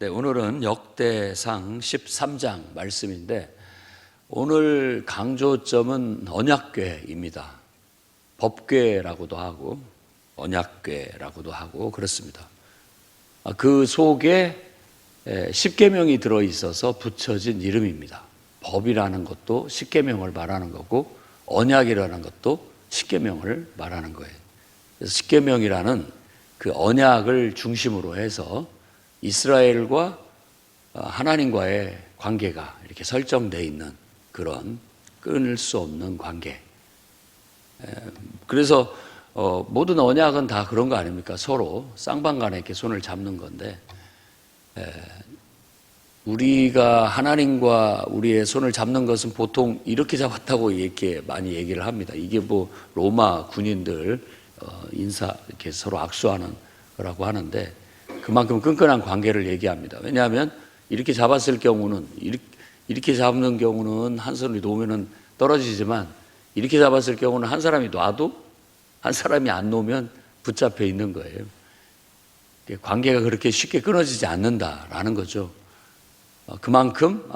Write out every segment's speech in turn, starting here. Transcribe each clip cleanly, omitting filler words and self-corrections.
네, 오늘은 역대상 13장 말씀인데 오늘 강조점은 언약궤입니다. 법궤라고도 하고 언약궤라고도 하고 그렇습니다. 그 속에 십계명이 들어있어서 붙여진 이름입니다. 법이라는 것도 십계명을 말하는 거고 언약이라는 것도 십계명을 말하는 거예요. 그래서 십계명이라는 그 언약을 중심으로 해서 이스라엘과 하나님과의 관계가 이렇게 설정되어 있는 그런 끊을 수 없는 관계. 그래서 모든 언약은 다 그런 거 아닙니까? 서로 쌍방간에 이렇게 손을 잡는 건데 우리가 하나님과 우리의 손을 잡는 것은 보통 이렇게 잡았다고 이렇게 많이 얘기를 합니다. 이게 뭐 로마 군인들 인사 이렇게 서로 악수하는 거라고 하는데 그만큼 끈끈한 관계를 얘기합니다. 왜냐하면 이렇게 잡았을 경우는 이렇게 잡는 경우는 한 손이 놓으면 떨어지지만 이렇게 잡았을 경우는 한 사람이 놔도 한 사람이 안 놓으면 붙잡혀 있는 거예요. 관계가 그렇게 쉽게 끊어지지 않는다라는 거죠. 그만큼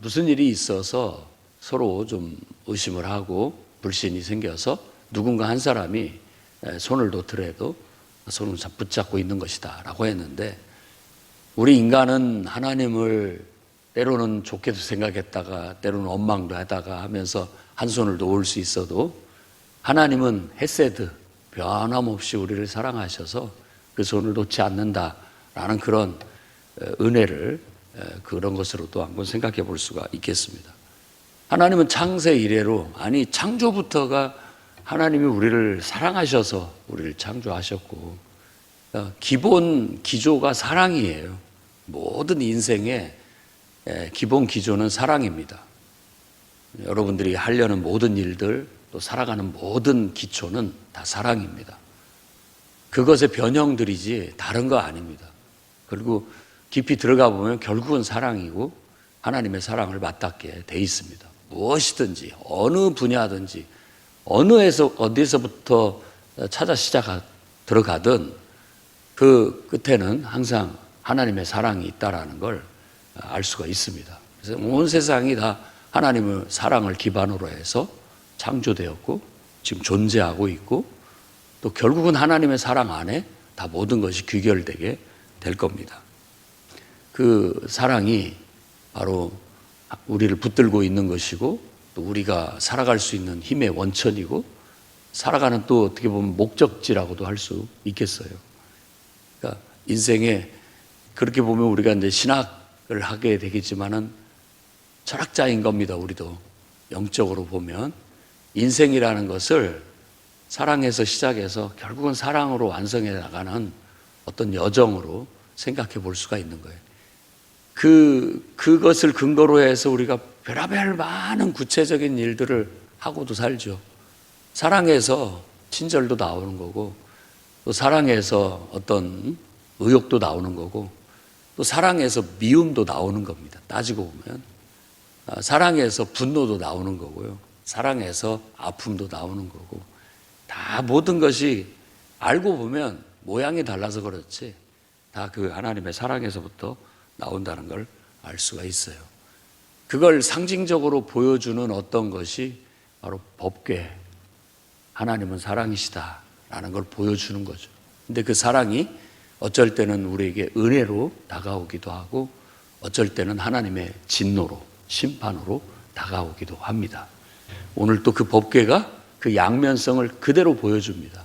무슨 일이 있어서 서로 좀 의심을 하고 불신이 생겨서 누군가 한 사람이 손을 놓더라도 손을 붙잡고 있는 것이다 라고 했는데 우리 인간은 하나님을 때로는 좋게도 생각했다가 때로는 원망도 하다가 하면서 한 손을 놓을 수 있어도 하나님은 헤세드 변함없이 우리를 사랑하셔서 그 손을 놓지 않는다라는 그런 은혜를 그런 것으로 또 한번 생각해 볼 수가 있겠습니다. 하나님은 창세 이래로 아니 창조부터가 하나님이 우리를 사랑하셔서 우리를 창조하셨고 기본 기조가 사랑이에요. 모든 인생의 기본 기조는 사랑입니다. 여러분들이 하려는 모든 일들 또 살아가는 모든 기초는 다 사랑입니다. 그것의 변형들이지 다른 거 아닙니다. 그리고 깊이 들어가 보면 결국은 사랑이고 하나님의 사랑을 맞닿게 돼 있습니다. 무엇이든지 어느 분야든지 어디서부터 찾아 들어가든 그 끝에는 항상 하나님의 사랑이 있다라는 걸 알 수가 있습니다. 그래서 온 세상이 다 하나님의 사랑을 기반으로 해서 창조되었고 지금 존재하고 있고 또 결국은 하나님의 사랑 안에 다 모든 것이 귀결되게 될 겁니다. 그 사랑이 바로 우리를 붙들고 있는 것이고 또 우리가 살아갈 수 있는 힘의 원천이고 살아가는 또 어떻게 보면 목적지라고도 할 수 있겠어요. 그러니까 인생에 그렇게 보면 우리가 이제 신학을 하게 되겠지만은 철학자인 겁니다. 우리도 영적으로 보면 인생이라는 것을 사랑에서 시작해서 결국은 사랑으로 완성해 나가는 어떤 여정으로 생각해 볼 수가 있는 거예요. 그것을 근거로 해서 우리가 별의별 많은 구체적인 일들을 하고도 살죠. 사랑에서 친절도 나오는 거고 또 사랑에서 어떤 의욕도 나오는 거고 또 사랑에서 미움도 나오는 겁니다. 따지고 보면 사랑에서 분노도 나오는 거고요. 사랑에서 아픔도 나오는 거고 다 모든 것이 알고 보면 모양이 달라서 그렇지 다 그 하나님의 사랑에서부터 나온다는 걸 알 수가 있어요. 그걸 상징적으로 보여주는 어떤 것이 바로 법궤, 하나님은 사랑이시다라는 걸 보여주는 거죠. 근데 그 사랑이 어쩔 때는 우리에게 은혜로 다가오기도 하고 어쩔 때는 하나님의 진노로, 심판으로 다가오기도 합니다. 오늘 또 그 법궤가 그 양면성을 그대로 보여줍니다.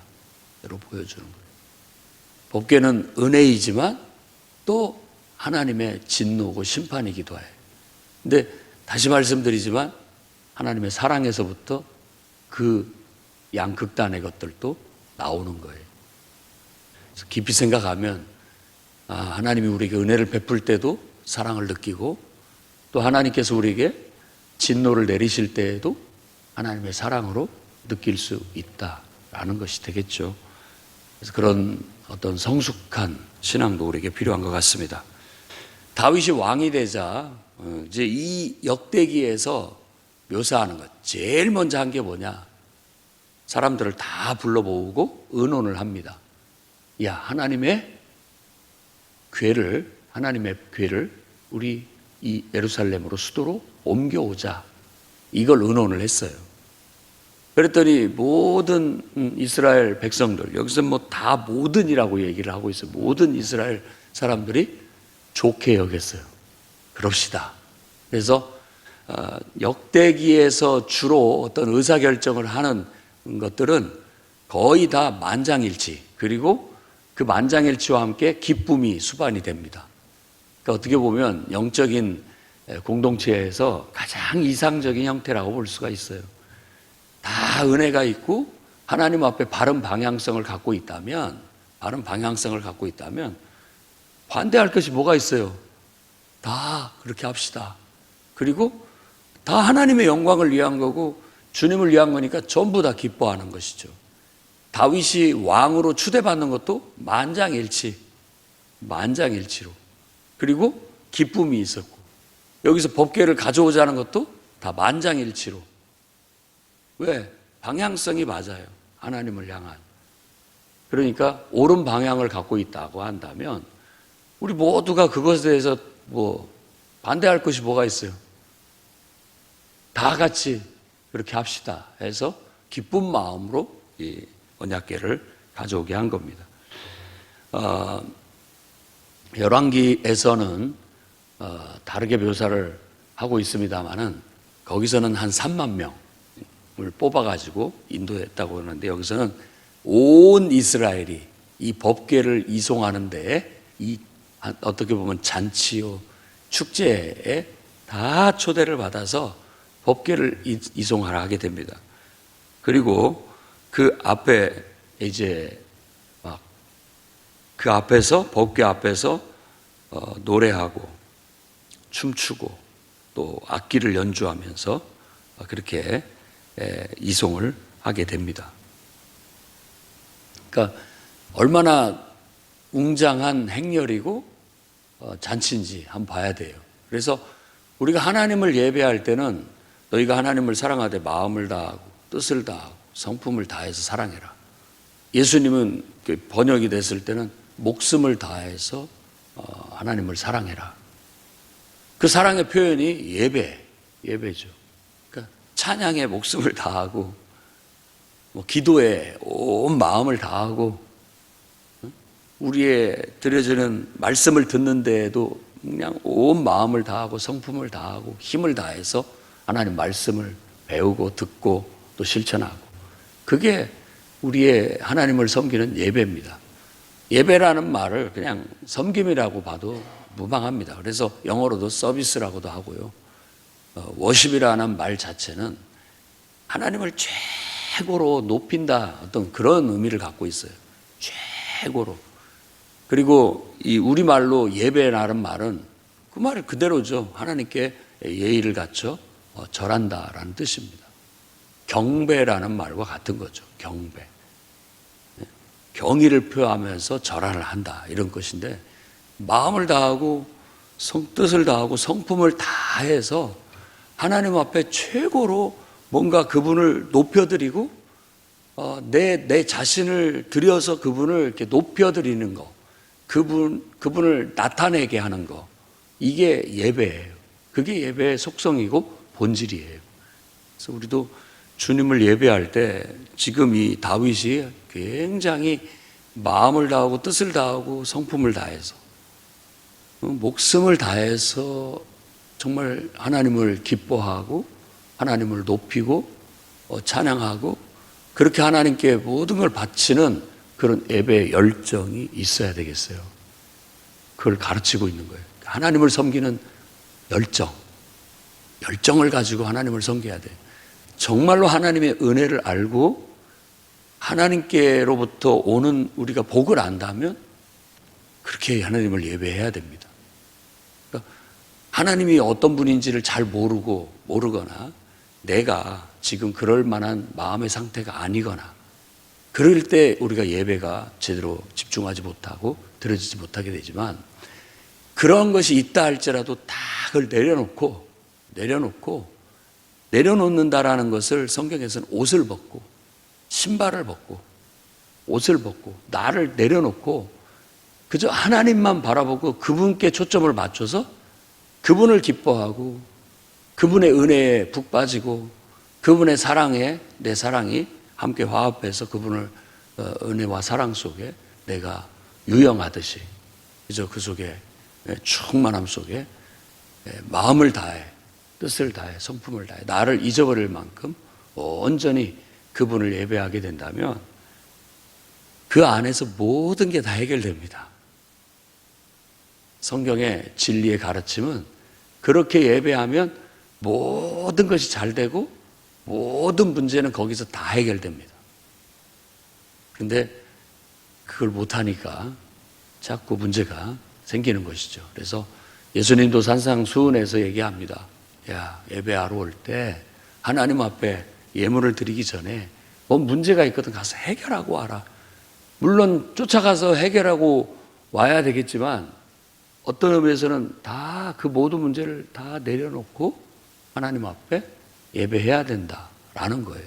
그대로 보여주는 거예요. 법궤는 은혜이지만 또 하나님의 진노고 심판이기도 해요. 근데 다시 말씀드리지만 하나님의 사랑에서부터 그 양극단의 것들도 나오는 거예요. 그래서 깊이 생각하면 하나님이 우리에게 은혜를 베풀 때도 사랑을 느끼고 또 하나님께서 우리에게 진노를 내리실 때에도 하나님의 사랑으로 느낄 수 있다라는 것이 되겠죠. 그래서 그런 어떤 성숙한 신앙도 우리에게 필요한 것 같습니다. 다윗이 왕이 되자 이제 이 역대기에서 묘사하는 것 제일 먼저 한 게 뭐냐? 사람들을 다 불러 모으고 의논을 합니다. 야, 하나님의 궤를 하나님의 교회를 우리 이 예루살렘으로 수도로 옮겨오자. 이걸 의논을 했어요. 그랬더니 모든 이스라엘 백성들, 여기서 뭐 다 모든이라고 얘기를 하고 있어요. 모든 이스라엘 사람들이 좋게 여겼어요. 그럽시다. 그래서 역대기에서 주로 어떤 의사결정을 하는 것들은 거의 다 만장일치, 그리고 그 만장일치와 함께 기쁨이 수반이 됩니다. 그러니까 어떻게 보면 영적인 공동체에서 가장 이상적인 형태라고 볼 수가 있어요. 다 은혜가 있고 하나님 앞에 바른 방향성을 갖고 있다면, 반대할 것이 뭐가 있어요? 다 그렇게 합시다. 그리고 다 하나님의 영광을 위한 거고 주님을 위한 거니까 전부 다 기뻐하는 것이죠. 다윗이 왕으로 추대받는 것도 만장일치로, 그리고 기쁨이 있었고, 여기서 법궤를 가져오자는 것도 다 만장일치로. 왜? 방향성이 맞아요. 하나님을 향한. 그러니까 옳은 방향을 갖고 있다고 한다면 우리 모두가 그것에 대해서 뭐 반대할 것이 뭐가 있어요? 다 같이 그렇게 합시다 해서 기쁜 마음으로 이 언약궤를 가져오게 한 겁니다. 열왕기에서는 다르게 묘사를 하고 있습니다만은 거기서는 한 3만 명을 뽑아가지고 인도했다고 하는데, 여기서는 온 이스라엘이 이 법궤를 이송하는데 이 어떻게 보면 잔치요 축제에 다 초대를 받아서 법궤를 이송하라 하게 됩니다. 그리고 그 앞에 이제 막 그 앞에서, 법궤 앞에서 노래하고 춤추고 또 악기를 연주하면서 그렇게 이송을 하게 됩니다. 그러니까 얼마나 웅장한 행렬이고 잔치인지 한번 봐야 돼요. 그래서 우리가 하나님을 예배할 때는 너희가 하나님을 사랑하되 마음을 다하고 뜻을 다하고 성품을 다해서 사랑해라. 예수님은 번역이 됐을 때는 목숨을 다해서 하나님을 사랑해라. 그 사랑의 표현이 예배죠. 그러니까 찬양에 목숨을 다하고, 기도에 온 마음을 다하고, 우리의 드려지는 말씀을 듣는 데에도 그냥 온 마음을 다하고 성품을 다하고 힘을 다해서 하나님 말씀을 배우고 듣고 또 실천하고, 그게 우리의 하나님을 섬기는 예배입니다. 예배라는 말을 그냥 섬김이라고 봐도 무방합니다. 그래서 영어로도 서비스라고도 하고요. 워십이라는 말 자체는 하나님을 최고로 높인다, 어떤 그런 의미를 갖고 있어요. 최고로. 그리고 이 우리말로 예배라는 말은 그 말 그대로죠. 하나님께 예의를 갖춰 절한다라는 뜻입니다. 경배라는 말과 같은 거죠. 경배. 경의를 표하면서 절하를 한다, 이런 것인데, 마음을 다하고 뜻을 다하고 성품을 다해서 하나님 앞에 최고로 뭔가 그분을 높여드리고 내 자신을 들여서 그분을 이렇게 높여드리는 거, 그분을 나타내게 하는 거, 이게 예배예요. 그게 예배의 속성이고 본질이에요. 그래서 우리도 주님을 예배할 때 지금 이 다윗이 굉장히 마음을 다하고 뜻을 다하고 성품을 다해서 목숨을 다해서 정말 하나님을 기뻐하고 하나님을 높이고 찬양하고 그렇게 하나님께 모든 걸 바치는 그런 예배의 열정이 있어야 되겠어요. 그걸 가르치고 있는 거예요. 하나님을 섬기는 열정을 가지고 하나님을 섬겨야 돼요. 정말로 하나님의 은혜를 알고 하나님께로부터 오는 우리가 복을 안다면 그렇게 하나님을 예배해야 됩니다. 그러니까 하나님이 어떤 분인지를 잘 모르거나 내가 지금 그럴 만한 마음의 상태가 아니거나 그럴 때 우리가 예배가 제대로 집중하지 못하고 드려지지 못하게 되지만, 그런 것이 있다 할지라도 다 그걸 내려놓는다라는 것을 성경에서는 옷을 벗고 신발을 벗고 옷을 벗고 나를 내려놓고 그저 하나님만 바라보고 그분께 초점을 맞춰서 그분을 기뻐하고 그분의 은혜에 푹 빠지고 그분의 사랑에 내 사랑이 함께 화합해서 그분을 은혜와 사랑 속에 내가 유영하듯이 그저 그 속에 충만함 속에 마음을 다해 뜻을 다해 성품을 다해 나를 잊어버릴 만큼 온전히 그분을 예배하게 된다면 그 안에서 모든 게 다 해결됩니다. 성경의 진리의 가르침은 그렇게 예배하면 모든 것이 잘 되고 모든 문제는 거기서 다 해결됩니다. 근데 그걸 못하니까 자꾸 문제가 생기는 것이죠. 그래서 예수님도 산상수훈에서 얘기합니다. 야, 예배하러 올 때 하나님 앞에 예물을 드리기 전에 뭐 문제가 있거든 가서 해결하고 와라. 물론 쫓아가서 해결하고 와야 되겠지만 어떤 의미에서는 다 그 모든 문제를 다 내려놓고 하나님 앞에 예배해야 된다라는 거예요.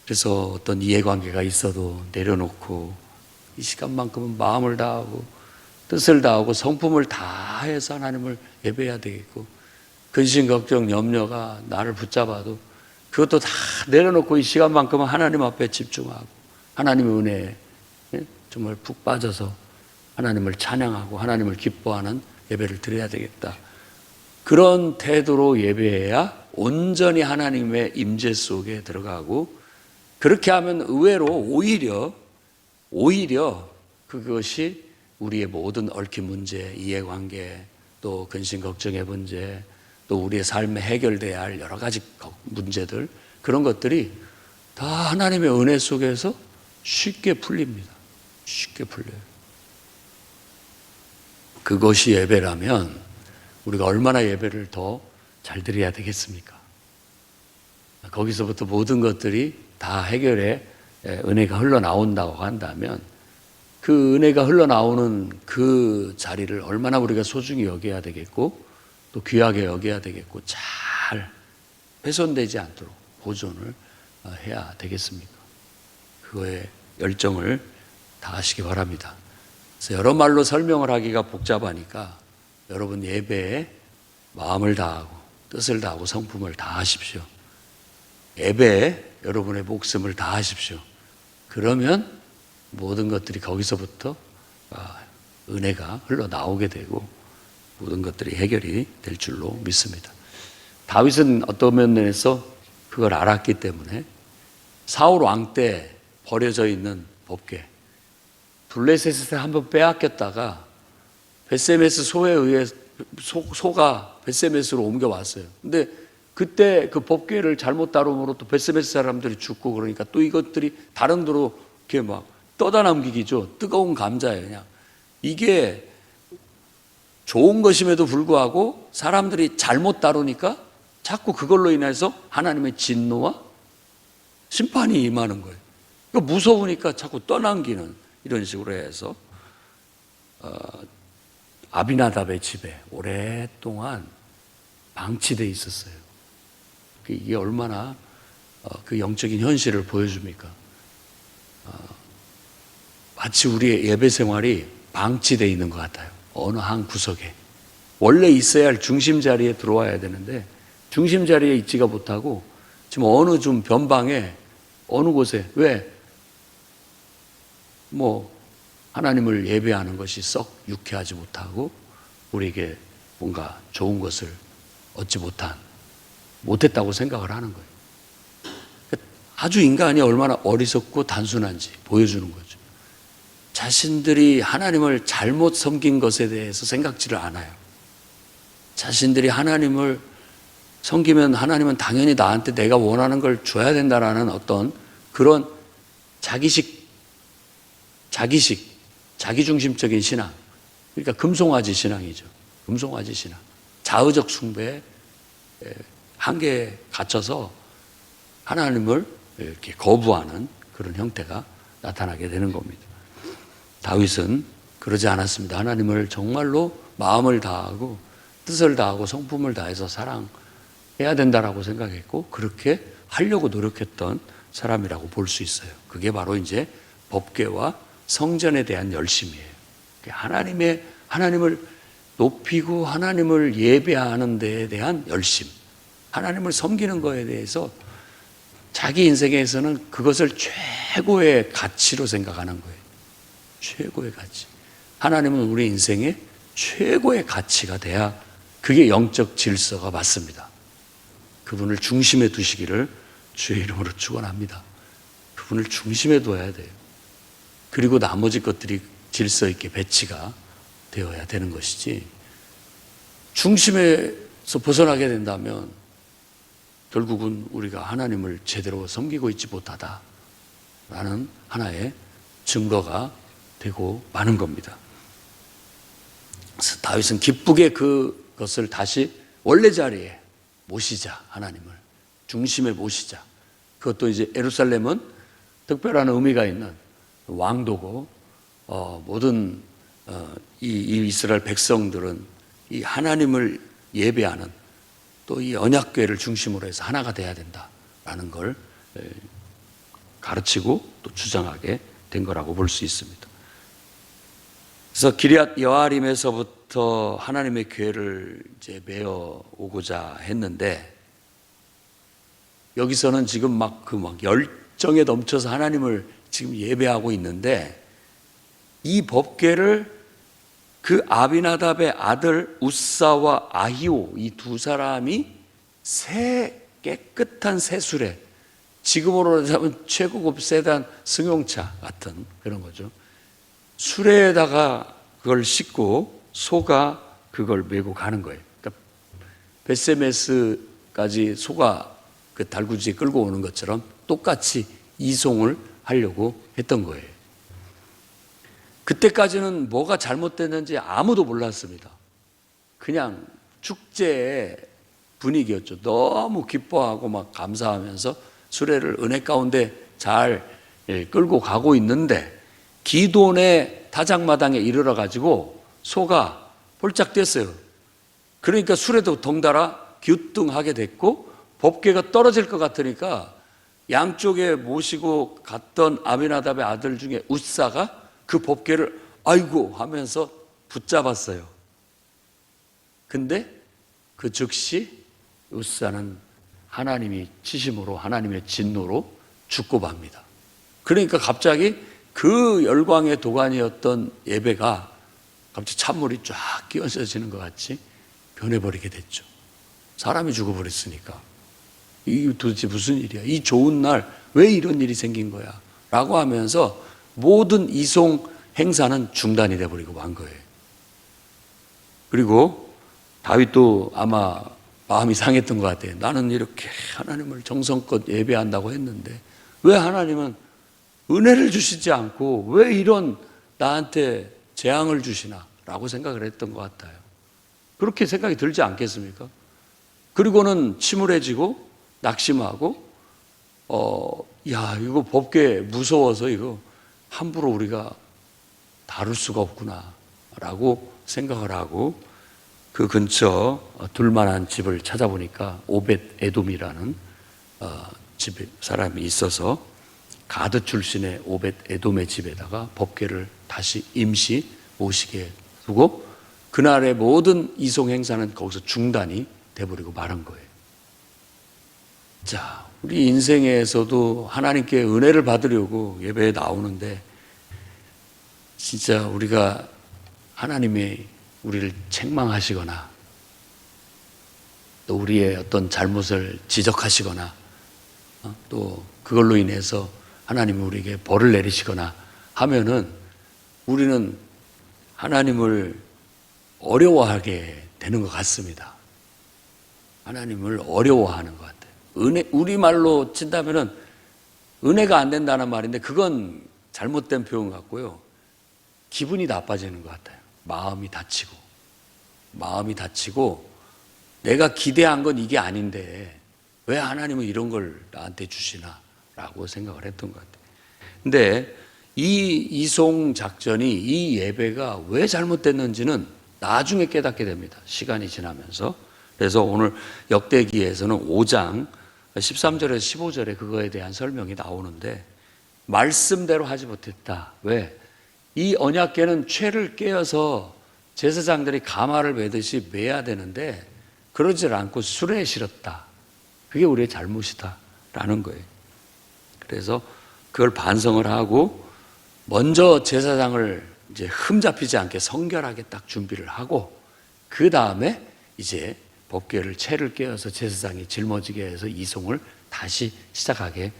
그래서 어떤 이해관계가 있어도 내려놓고 이 시간만큼은 마음을 다하고 뜻을 다하고 성품을 다해서 하나님을 예배해야 되겠고 근심, 걱정, 염려가 나를 붙잡아도 그것도 다 내려놓고 이 시간만큼은 하나님 앞에 집중하고 하나님의 은혜에 정말 푹 빠져서 하나님을 찬양하고 하나님을 기뻐하는 예배를 드려야 되겠다. 그런 태도로 예배해야 온전히 하나님의 임재 속에 들어가고 그렇게 하면 의외로 오히려 그것이 우리의 모든 얽힌 문제, 이해관계, 또 근심 걱정의 문제, 또 우리의 삶에 해결돼야 할 여러 가지 문제들 그런 것들이 다 하나님의 은혜 속에서 쉽게 풀립니다. 쉽게 풀려요. 그것이 예배라면 우리가 얼마나 예배를 더 잘 드려야 되겠습니까? 거기서부터 모든 것들이 다 해결에 은혜가 흘러나온다고 한다면 그 은혜가 흘러나오는 그 자리를 얼마나 우리가 소중히 여겨야 되겠고 또 귀하게 여겨야 되겠고 잘 훼손되지 않도록 보존을 해야 되겠습니까? 그거에 열정을 다하시기 바랍니다. 그래서 여러 말로 설명을 하기가 복잡하니까 여러분 예배에 마음을 다하고 뜻을 다하고 성품을 다하십시오. 예배에 여러분의 목숨을 다하십시오. 그러면 모든 것들이 거기서부터 은혜가 흘러나오게 되고 모든 것들이 해결이 될 줄로 믿습니다. 다윗은 어떤 면에서 그걸 알았기 때문에 사울 왕 때 버려져 있는 법궤 블레셋에 한번 빼앗겼다가 벳세메스 소에 의해 소가 벳세메스로 옮겨왔어요. 근데 그때 그 법궤를 잘못 다룸으로 또 벳세메스 사람들이 죽고 그러니까 또 이것들이 다른 데로 이렇게 막 떠다 남기기죠. 뜨거운 감자예요. 그냥 이게 좋은 것임에도 불구하고 사람들이 잘못 다루니까 자꾸 그걸로 인해서 하나님의 진노와 심판이 임하는 거예요. 그러니까 무서우니까 자꾸 떠넘기는 이런 식으로 해서 아비나답의 집에 오랫동안 방치되어 있었어요. 이게 얼마나 그 영적인 현실을 보여줍니까? 마치 우리의 예배 생활이 방치되어 있는 것 같아요. 어느 한 구석에. 원래 있어야 할 중심 자리에 들어와야 되는데 중심 자리에 있지가 못하고 지금 어느 좀 변방에 어느 곳에 왜? 하나님을 예배하는 것이 썩 유쾌하지 못하고 우리에게 뭔가 좋은 것을 얻지 못했다고 생각을 하는 거예요. 아주 인간이 얼마나 어리석고 단순한지 보여주는 거죠. 자신들이 하나님을 잘못 섬긴 것에 대해서 생각지를 않아요. 자신들이 하나님을 섬기면 하나님은 당연히 나한테 내가 원하는 걸 줘야 된다라는 어떤 그런 자기중심적인 신앙. 그러니까 금송아지 신앙이죠. 금송아지 신앙. 자의적 숭배에 한계에 갇혀서 하나님을 이렇게 거부하는 그런 형태가 나타나게 되는 겁니다. 다윗은 그러지 않았습니다. 하나님을 정말로 마음을 다하고 뜻을 다하고 성품을 다해서 사랑해야 된다라고 생각했고 그렇게 하려고 노력했던 사람이라고 볼 수 있어요. 그게 바로 이제 법궤와 성전에 대한 열심이에요. 하나님을 높이고 하나님을 예배하는 데에 대한 열심, 하나님을 섬기는 것에 대해서 자기 인생에서는 그것을 최고의 가치로 생각하는 거예요. 최고의 가치. 하나님은 우리 인생의 최고의 가치가 돼야 그게 영적 질서가 맞습니다. 그분을 중심에 두시기를 주의 이름으로 축원합니다. 그분을 중심에 둬야 돼요. 그리고 나머지 것들이 질서 있게 배치가 되어야 되는 것이지, 중심에서 벗어나게 된다면 결국은 우리가 하나님을 제대로 섬기고 있지 못하다라는 하나의 증거가 되고 마는 겁니다. 그래서 다윗은 기쁘게 그것을 다시 원래 자리에 모시자, 하나님을 중심에 모시자. 그것도 이제 예루살렘은 특별한 의미가 있는 왕도고, 모든 이 이스라엘 백성들은 이 하나님을 예배하는 또 이 언약궤를 중심으로 해서 하나가 돼야 된다라는 걸 가르치고 또 주장하게 된 거라고 볼 수 있습니다. 그래서 기럇 여아림에서부터 하나님의 궤를 이제 메어 오고자 했는데, 여기서는 지금 막 열정에 넘쳐서 하나님을 지금 예배하고 있는데, 이 법궤를 그 아비나답의 아들 우사와 아히오, 이 두 사람이 깨끗한 새술에, 지금으로 하면 최고급 세단 승용차 같은 그런 거죠. 수레에다가 그걸 싣고 소가 그걸 메고 가는 거예요. 그러니까 베세메스까지 소가 그 달구지에 끌고 오는 것처럼 똑같이 이송을 하려고 했던 거예요. 그때까지는 뭐가 잘못됐는지 아무도 몰랐습니다. 그냥 축제의 분위기였죠. 너무 기뻐하고 막 감사하면서 수레를 은혜 가운데 잘 끌고 가고 있는데, 기돈의 타작마당에 이르러 가지고 소가 폴짝 뛰었어요. 그러니까 수레도 덩달아 귀뚱하게 됐고, 법궤가 떨어질 것 같으니까 양쪽에 모시고 갔던 아비나답의 아들 중에 우사가 그 법궤를 아이고 하면서 붙잡았어요. 근데 그 즉시 우사는 하나님이 치심으로, 하나님의 진노로 죽고 맙니다. 그러니까 갑자기 그 열광의 도가니였던 예배가 갑자기 찬물이 쫙 끼얹어지는 것 같이 변해버리게 됐죠. 사람이 죽어버렸으니까 이게 도대체 무슨 일이야, 이 좋은 날 왜 이런 일이 생긴 거야 라고 하면서 모든 이송 행사는 중단이 돼버리고 만 거예요. 그리고 다윗도 아마 마음이 상했던 것 같아요. 나는 이렇게 하나님을 정성껏 예배한다고 했는데 왜 하나님은 은혜를 주시지 않고 왜 이런 나한테 재앙을 주시나 라고 생각을 했던 것 같아요. 그렇게 생각이 들지 않겠습니까? 그리고는 침울해지고 낙심하고 이거 법궤 무서워서 이거 함부로 우리가 다룰 수가 없구나 라고 생각을 하고, 그 근처 둘만한 집을 찾아보니까 오벳 에돔이라는 집 사람이 있어서 가드 출신의 오벳 에돔의 집에다가 법궤를 다시 임시 모시게 두고, 그날의 모든 이송 행사는 거기서 중단이 돼버리고 말은 거예요. 자, 우리 인생에서도 하나님께 은혜를 받으려고 예배에 나오는데, 진짜 우리가 하나님이 우리를 책망하시거나 또 우리의 어떤 잘못을 지적하시거나 또 그걸로 인해서 하나님이 우리에게 벌을 내리시거나 하면은 우리는 하나님을 어려워하게 되는 것 같습니다. 하나님을 어려워하는 것 같아요. 우리말로 친다면은 은혜가 안 된다는 말인데 그건 잘못된 표현 같고요. 기분이 나빠지는 것 같아요. 마음이 다치고 내가 기대한 건 이게 아닌데 왜 하나님은 이런 걸 나한테 주시나 라고 생각을 했던 것 같아요. 근데 이 이송 작전이, 이 예배가 왜 잘못됐는지는 나중에 깨닫게 됩니다. 시간이 지나면서. 그래서 오늘 역대기에서는 5장 13절에서 15절에 그거에 대한 설명이 나오는데, 말씀대로 하지 못했다. 왜? 이 언약궤는 죄를 깨어서 제사장들이 가마를 매듯이 매야 되는데 그러질 않고 수레에 실었다. 그게 우리의 잘못이다라는 거예요. 그래서 그걸 반성을 하고 먼저 제사장을 이제 흠잡히지 않게 성결하게 딱 준비를 하고 그 다음에 이제 법궤를 채를 깨어서 제사장이 짊어지게 해서 이송을 다시 시작하게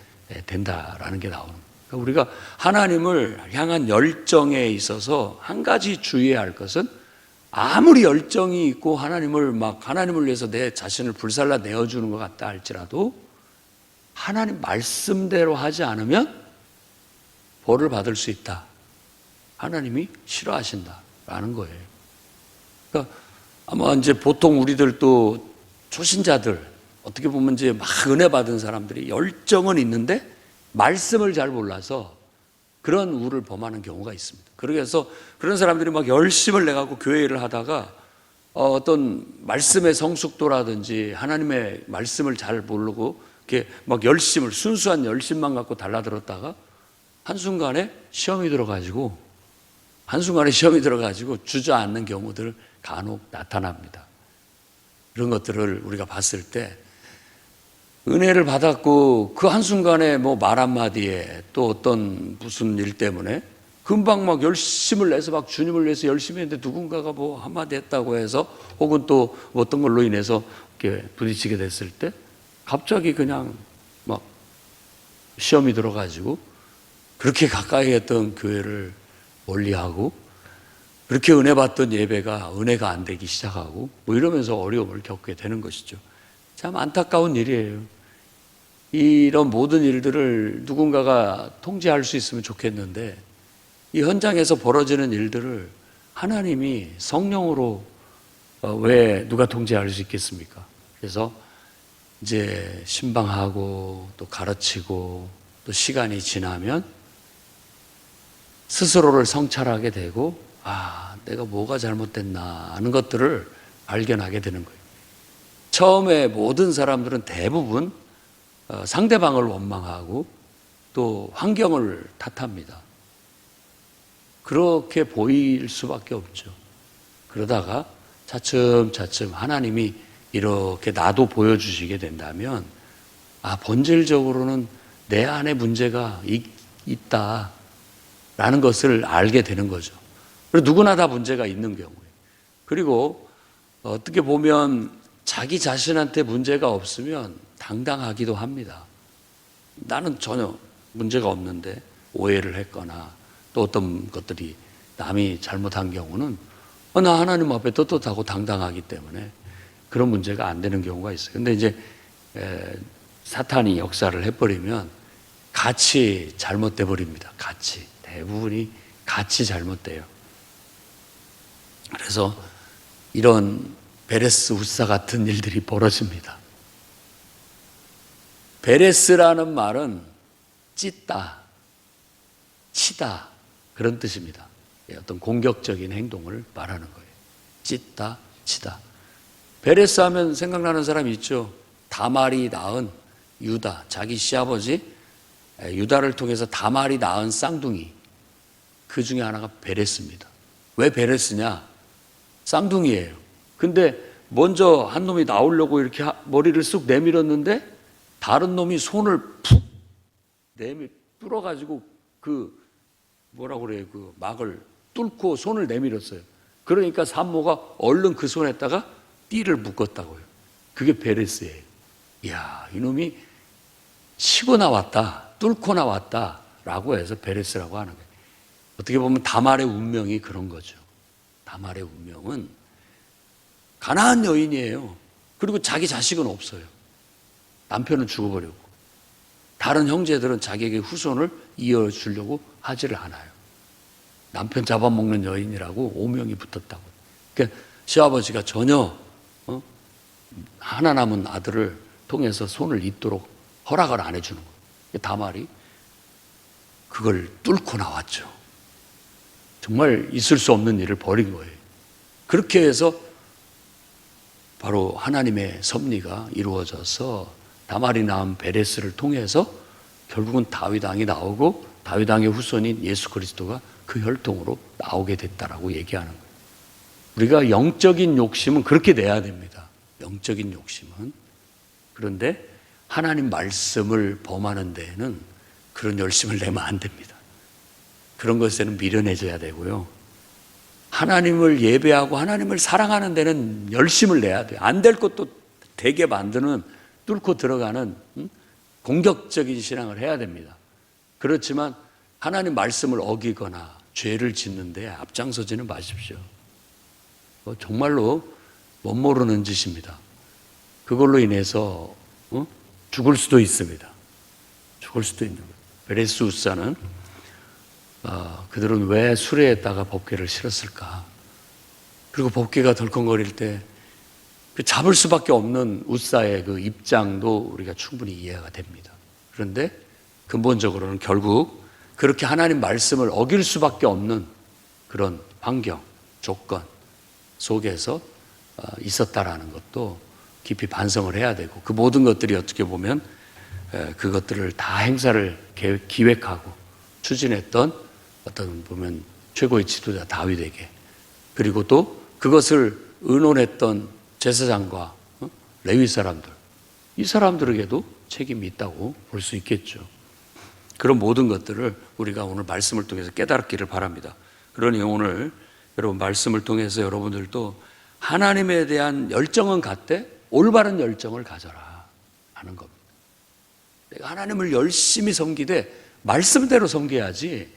된다라는 게 나오는 거예요. 그러니까 우리가 하나님을 향한 열정에 있어서 한 가지 주의해야 할 것은 아무리 열정이 있고 하나님을 위해서 내 자신을 불살라 내어주는 것 같다 할지라도 하나님 말씀대로 하지 않으면 벌을 받을 수 있다. 하나님이 싫어하신다라는 거예요. 그러니까 아마 이제 보통 우리들도 초신자들 어떻게 보면 이제 막 은혜 받은 사람들이 열정은 있는데 말씀을 잘 몰라서 그런 우를 범하는 경우가 있습니다. 그래서 그런 사람들이 막 열심을 내갖고 교회를 하다가 어떤 말씀의 성숙도라든지 하나님의 말씀을 잘 모르고 이렇게 막 순수한 열심만 갖고 달라들었다가 한순간에 시험이 들어가지고 주저앉는 경우들 간혹 나타납니다. 이런 것들을 우리가 봤을 때 은혜를 받았고 그 한순간에 뭐 말 한마디에 또 어떤 무슨 일 때문에 금방 막 열심을 내서 막 주님을 위해서 열심히 했는데 누군가가 뭐 한마디 했다고 해서 혹은 또 어떤 걸로 인해서 이렇게 부딪히게 됐을 때 갑자기 그냥 막 시험이 들어가지고 그렇게 가까이 했던 교회를 멀리하고 그렇게 은혜 받던 예배가 은혜가 안 되기 시작하고 뭐 이러면서 어려움을 겪게 되는 것이죠. 참 안타까운 일이에요. 이런 모든 일들을 누군가가 통제할 수 있으면 좋겠는데 이 현장에서 벌어지는 일들을 하나님이 성령으로 왜 누가 통제할 수 있겠습니까? 그래서 이제 신방하고 또 가르치고 또 시간이 지나면 스스로를 성찰하게 되고 내가 뭐가 잘못됐나 하는 것들을 발견하게 되는 거예요. 처음에 모든 사람들은 대부분 상대방을 원망하고 또 환경을 탓합니다. 그렇게 보일 수밖에 없죠. 그러다가 차츰차츰 하나님이 이렇게 나도 보여주시게 된다면 본질적으로는 내 안에 문제가 있다라는 것을 알게 되는 거죠. 그리고 누구나 다 문제가 있는 경우에 그리고 어떻게 보면 자기 자신한테 문제가 없으면 당당하기도 합니다. 나는 전혀 문제가 없는데 오해를 했거나 또 어떤 것들이 남이 잘못한 경우는 나 하나님 앞에 떳떳하고 당당하기 때문에 그런 문제가 안 되는 경우가 있어요. 근데 이제 사탄이 역사를 해버리면 같이 잘못돼 버립니다. 대부분이 같이 잘못돼요. 그래서 이런 베레스 우사 같은 일들이 벌어집니다. 베레스라는 말은 찢다, 치다 그런 뜻입니다. 어떤 공격적인 행동을 말하는 거예요. 찢다, 치다. 베레스 하면 생각나는 사람이 있죠. 다말이 낳은 유다, 자기 시아버지 유다를 통해서 다말이 낳은 쌍둥이 그 중에 하나가 베레스입니다. 왜 베레스냐? 쌍둥이에요. 근데 먼저 한 놈이 나오려고 이렇게 머리를 쑥 내밀었는데 다른 놈이 손을 푹 뚫어가지고 그 막을 뚫고 손을 내밀었어요. 그러니까 산모가 얼른 그 손에다가 띠를 묶었다고요. 그게 베레스예요. 이야, 이놈이 치고 나왔다, 뚫고 나왔다라고 해서 베레스라고 하는 거예요. 어떻게 보면 다말의 운명이 그런 거죠. 다말의 운명은 가난한 여인이에요. 그리고 자기 자식은 없어요. 남편은 죽어버렸고 다른 형제들은 자기에게 후손을 이어주려고 하지를 않아요. 남편 잡아먹는 여인이라고 오명이 붙었다고. 그러니까 시아버지가 전혀 하나 남은 아들을 통해서 손을 잇도록 허락을 안 해주는 거예요. 다말이 그걸 뚫고 나왔죠. 정말 있을 수 없는 일을 벌인 거예요. 그렇게 해서 바로 하나님의 섭리가 이루어져서 다말이 낳은 베레스를 통해서 결국은 다윗 왕이 나오고 다윗 왕의 후손인 예수 그리스도가 그 혈통으로 나오게 됐다라고 얘기하는 거예요. 우리가 영적인 욕심은 그렇게 내야 됩니다. 영적인 욕심은. 그런데 하나님 말씀을 범하는 데에는 그런 열심을 내면 안 됩니다. 그런 것에는 미련해져야 되고요. 하나님을 예배하고 하나님을 사랑하는 데는 열심을 내야 돼요. 안 될 것도 되게 만드는, 뚫고 들어가는 공격적인 신앙을 해야 됩니다. 그렇지만 하나님 말씀을 어기거나 죄를 짓는데 앞장서지는 마십시오. 정말로 못 모르는 짓입니다. 그걸로 인해서 죽을 수도 있습니다. 죽을 수도 있는 거예요. 베레스우사는 그들은 왜 수레에다가 법궤를 실었을까? 그리고 법궤가 덜컹거릴 때 그 잡을 수밖에 없는 우사의 그 입장도 우리가 충분히 이해가 됩니다. 그런데 근본적으로는 결국 그렇게 하나님 말씀을 어길 수밖에 없는 그런 환경, 조건 속에서 있었다라는 것도 깊이 반성을 해야 되고, 그 모든 것들이 어떻게 보면 그것들을 다 행사를 기획하고 추진했던 어떤 보면 최고의 지도자 다윗에게, 그리고 또 그것을 의논했던 제사장과 레위 사람들, 이 사람들에게도 책임이 있다고 볼 수 있겠죠. 그런 모든 것들을 우리가 오늘 말씀을 통해서 깨달았기를 바랍니다. 그러니 오늘 여러분 말씀을 통해서 여러분들도 하나님에 대한 열정은 갖되 올바른 열정을 가져라 하는 겁니다. 내가 하나님을 열심히 섬기되 말씀대로 섬겨야지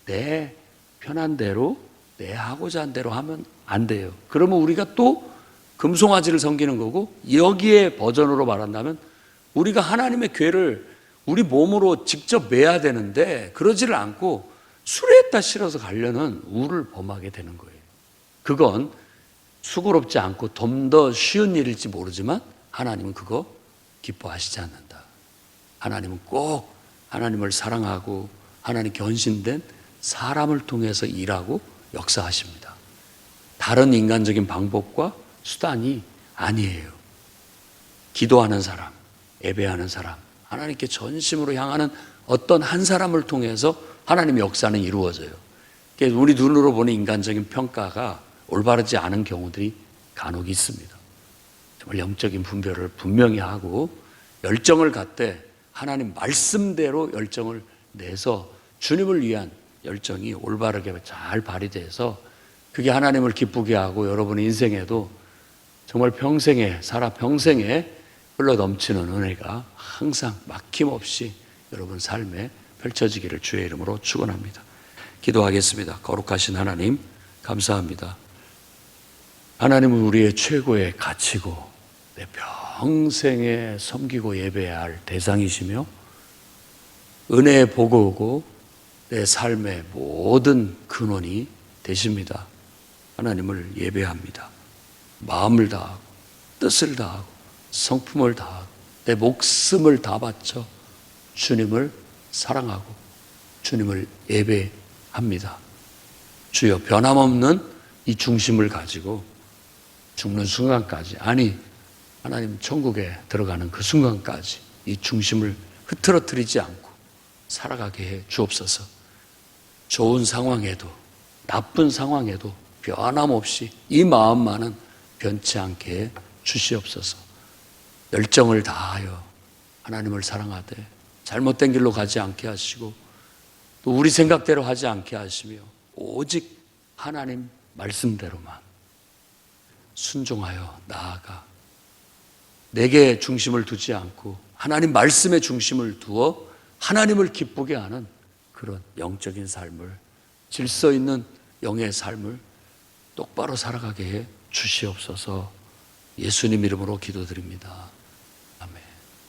내 편한 대로, 내 하고자 한 대로 하면 안 돼요. 그러면 우리가 또 금송아지를 섬기는 거고, 여기에 버전으로 말한다면 우리가 하나님의 궤를 우리 몸으로 직접 매야 되는데 그러지를 않고 수레에다 실어서 가려는 우를 범하게 되는 거예요. 그건 수고롭지 않고 좀 더 쉬운 일일지 모르지만 하나님은 그거 기뻐하시지 않는다. 하나님은 꼭 하나님을 사랑하고 하나님께 헌신된 사람을 통해서 일하고 역사하십니다. 다른 인간적인 방법과 수단이 아니에요. 기도하는 사람, 예배하는 사람, 하나님께 전심으로 향하는 어떤 한 사람을 통해서 하나님의 역사는 이루어져요. 그래서 우리 눈으로 보는 인간적인 평가가 올바르지 않은 경우들이 간혹 있습니다. 정말 영적인 분별을 분명히 하고 열정을 갖되 하나님 말씀대로 열정을 내서 주님을 위한 열정이 올바르게 잘 발휘돼서 그게 하나님을 기쁘게 하고 여러분의 인생에도 정말 평생에 흘러 넘치는 은혜가 항상 막힘없이 여러분 삶에 펼쳐지기를 주의 이름으로 축원합니다. 기도하겠습니다. 거룩하신 하나님, 감사합니다. 하나님은 우리의 최고의 가치고 내 평생에 섬기고 예배해야 할 대상이시며 은혜의 보고고 내 삶의 모든 근원이 되십니다. 하나님을 예배합니다. 마음을 다하고 뜻을 다하고 성품을 다하고 내 목숨을 다 바쳐 주님을 사랑하고 주님을 예배합니다. 주여, 변함없는 이 중심을 가지고 죽는 순간까지, 아니 하나님 천국에 들어가는 그 순간까지 이 중심을 흐트러뜨리지 않고 살아가게 해 주옵소서. 좋은 상황에도 나쁜 상황에도 변함없이 이 마음만은 변치 않게 해 주시옵소서. 열정을 다하여 하나님을 사랑하되 잘못된 길로 가지 않게 하시고 또 우리 생각대로 하지 않게 하시며 오직 하나님 말씀대로만 순종하여 나아가 내게 중심을 두지 않고 하나님 말씀에 중심을 두어 하나님을 기쁘게 하는 그런 영적인 삶을, 질서 있는 영의 삶을 똑바로 살아가게 해 주시옵소서. 예수님 이름으로 기도드립니다.